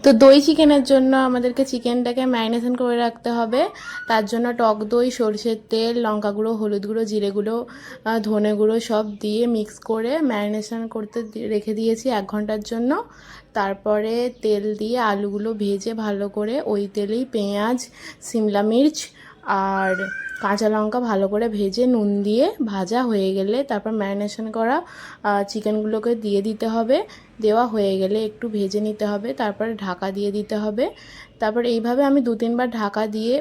তো দই চিকেনের জন্য আমাদেরকে চিকেনটাকে ম্যারিনেশন করে রাখতে হবে। তার জন্য টক দই, সরষের তেল, লঙ্কা গুঁড়ো, হলুদ গুঁড়ো, জিরে গুঁড়ো, ধনে গুঁড়ো সব দিয়ে মিক্স করে ম্যারিনেশন করতে রেখে দিয়েছি 1 ঘন্টার জন্য। তারপরে তেল দিয়ে আলুগুলো ভেজে ভালো করে ওই তেলেই পেঁয়াজ, সিমলা মির্চ আর কাঁচা লঙ্কা ভালো করে ভেজে নুন দিয়ে ভাজা হয়ে গেলে তারপর ম্যারিনেশন করা চিকেনগুলোকে দিয়ে দিতে হবে। দেওয়া হয়ে গেলে একটু ভেজে নিতে হবে, তারপরে ঢাকা দিয়ে দিতে হবে। তারপর এইভাবে আমি 2-3 বার ঢাকা দিয়ে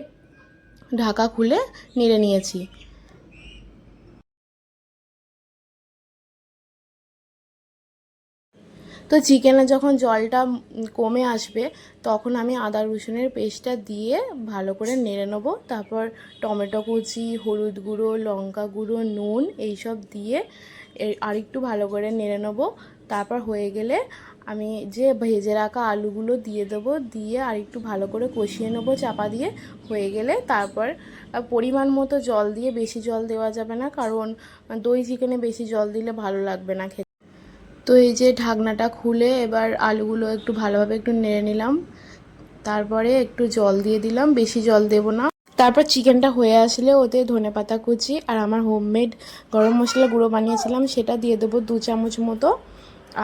ঢাকা খুলে নেড়ে নিয়েছি। তো চিকেনে যখন জলটা কমে আসবে তখন আমি আদা রসুনের পেস্টটা দিয়ে ভালো করে নেড়ে নেবো। তারপর টমেটো কুচি, হলুদ গুঁড়ো, লঙ্কা গুঁড়ো, নুন এইসব দিয়ে আরেকটু ভালো করে নেড়ে নেবো। তারপর হয়ে গেলে আমি যে ভেজে রাখা আলুগুলো দিয়ে দেবো, দিয়ে আরেকটু ভালো করে কষিয়ে নেবো চাপা দিয়ে। হয়ে গেলে তারপর পরিমাণ মতো জল দিয়ে, বেশি জল দেওয়া যাবে না, কারণ দই চিকেনে বেশি জল দিলে ভালো লাগবে না খেতে। তো এই যে ঢাকনাটা খুলে এবার আলুগুলো একটু ভালোভাবে একটু নেড়ে নিলাম, তারপরে একটু জল দিয়ে দিলাম, বেশি জল দেব না। তারপর চিকেনটা হয়ে আসলে ওতে ধনেপাতা কুচি আর আমার হোমমেড গরম মশলা গুঁড়ো বানিয়েছিলাম সেটা দিয়ে দেবো 2 চামচ মতো।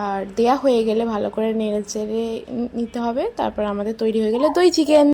আর দেয়া হয়ে গেলে ভালো করে নেড়ে চেড়ে নিতে হবে। তারপর আমাদের তৈরি হয়ে গেলে দই চিকেন।